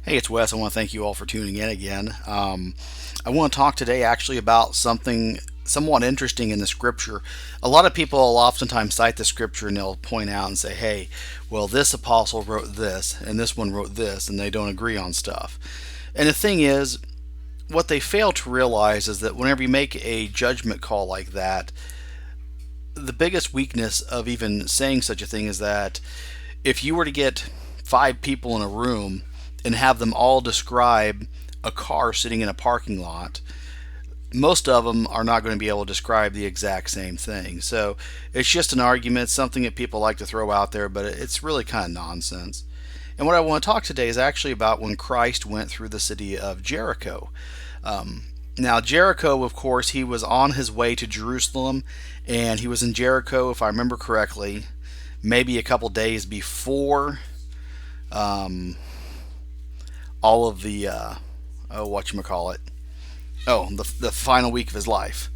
Hey, it's Wes. I want to thank you all for tuning in again. I want to talk today actually about something somewhat interesting in the scripture. A lot of people will oftentimes cite the scripture and they'll point out and say, hey, well, this apostle wrote this and this one wrote this, and they don't agree on stuff. And the thing is, what they fail to realize is that whenever you make a judgment call like that, the biggest weakness of even saying such a thing is that if you were to get five people in a room and have them all describe a car sitting in a parking lot, most of them are not going to be able to describe the exact same thing. So it's just an argument, something that people like to throw out there, but it's really kind of nonsense. And what I want to talk today is actually about when Christ went through the city of Jericho. Now, Jericho, of course, he was on his way to Jerusalem, and he was in Jericho, if I remember correctly, maybe a couple days before um, all of the whatchamacallit. Oh, the final week of his life.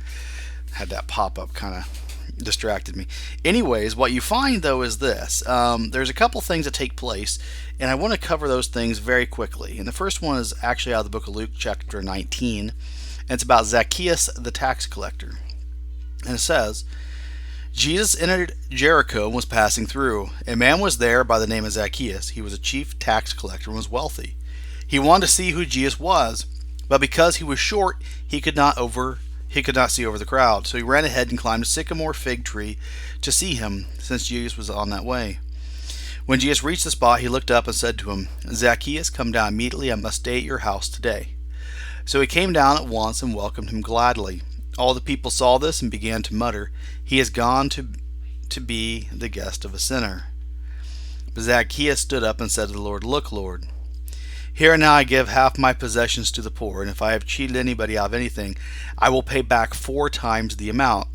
Had that pop up kind of distracted me. Anyways, what you find though is this: there's a couple things that take place, and I want to cover those things very quickly. And the first one is actually out of the book of Luke, chapter 19, and it's about Zacchaeus the tax collector. And it says, Jesus entered Jericho and was passing through. A man was there by the name of Zacchaeus. He was a chief tax collector and was wealthy. He wanted to see who Jesus was, but because he was short, he could not see over the crowd. So he ran ahead and climbed a sycamore fig tree to see him, since Jesus was on that way. When Jesus reached the spot, he looked up and said to him, Zacchaeus, come down immediately. I must stay at your house today. So he came down at once and welcomed him gladly. All the people saw this and began to mutter, he has gone to be the guest of a sinner. But Zacchaeus stood up and said to the Lord, Look, Lord, here and now I give half my possessions to the poor, and if I have cheated anybody out of anything, I will pay back 4 times the amount.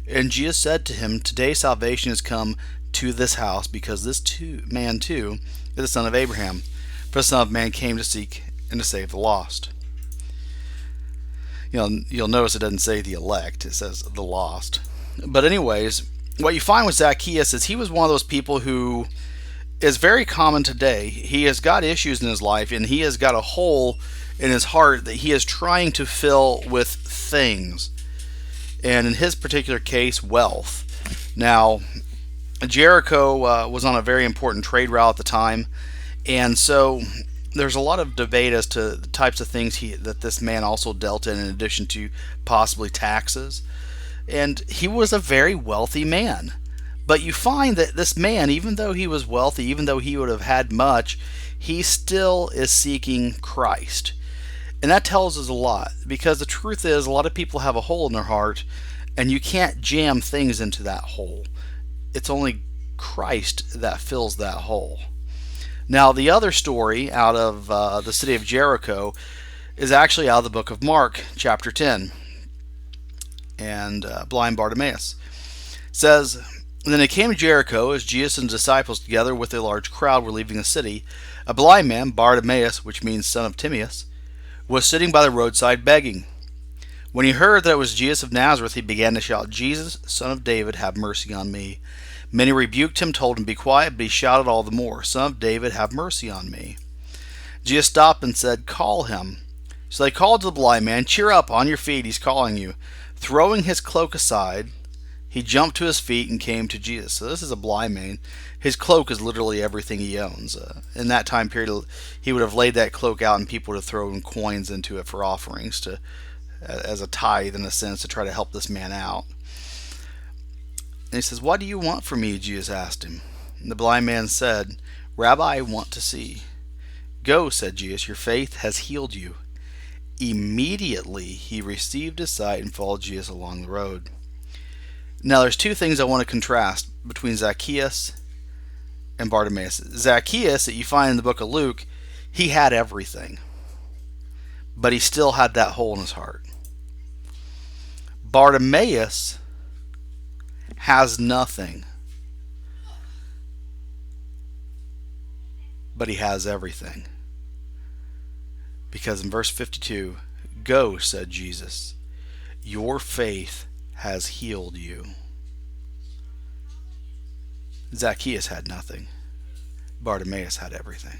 And Jesus said to him, Today salvation has come to this house, because man too is the son of Abraham. For the Son of Man came to seek and to save the lost. You'll notice it doesn't say the elect, it says the lost. But anyways, what you find with Zacchaeus is he was one of those people who is very common today. He has got issues in his life, and he has got a hole in his heart that he is trying to fill with things. And in his particular case, wealth. Now, Jericho was on a very important trade route at the time, and so there's a lot of debate as to the types of things that this man also dealt in addition to possibly taxes. And he was a very wealthy man. But you find that this man, even though he was wealthy, even though he would have had much, he still is seeking Christ. And that tells us a lot, because the truth is, a lot of people have a hole in their heart, and you can't jam things into that hole. It's only Christ that fills that hole. Now, the other story out of the city of Jericho is actually out of the book of Mark, chapter 10, and Blind Bartimaeus. It says, Then they came to Jericho, as Jesus and the disciples together with a large crowd were leaving the city. A blind man, Bartimaeus, which means son of Timaeus, was sitting by the roadside begging. When he heard that it was Jesus of Nazareth, he began to shout, Jesus, son of David, have mercy on me. Many rebuked him, told him, Be quiet, but he shouted all the more, Son of David, have mercy on me. Jesus stopped and said, Call him. So they called to the blind man, Cheer up, on your feet, he's calling you. Throwing his cloak aside, he jumped to his feet and came to Jesus. So this is a blind man. His cloak is literally everything he owns. In that time period, he would have laid that cloak out and people would have thrown coins into it for offerings as a tithe, in a sense, to try to help this man out. And he says, What do you want from me? Jesus asked him. And the blind man said, Rabbi, I want to see. Go, said Jesus, your faith has healed you. Immediately he received his sight and followed Jesus along the road. Now there's two things I want to contrast between Zacchaeus and Bartimaeus. Zacchaeus, that you find in the book of Luke, he had everything, but he still had that hole in his heart. Bartimaeus has nothing, but he has everything. Because in verse 52, Go, said Jesus, your faith has healed you. Zacchaeus had nothing. Bartimaeus had everything.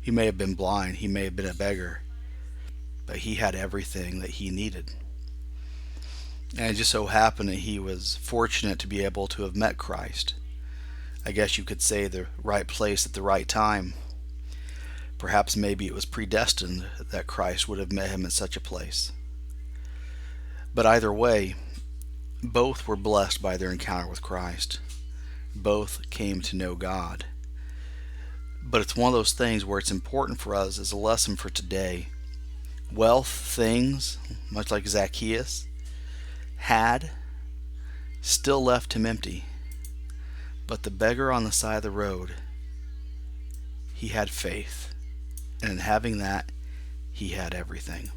He may have been blind, he may have been a beggar, but he had everything that he needed. And it just so happened that he was fortunate to be able to have met Christ. I guess you could say the right place at the right time. Perhaps maybe it was predestined that Christ would have met him in such a place. But either way, both were blessed by their encounter with Christ. Both came to know God. But it's one of those things where it's important for us as a lesson for today. Wealth, things, much like Zacchaeus had, still left him empty. But the beggar on the side of the road, he had faith. And in having that, he had everything.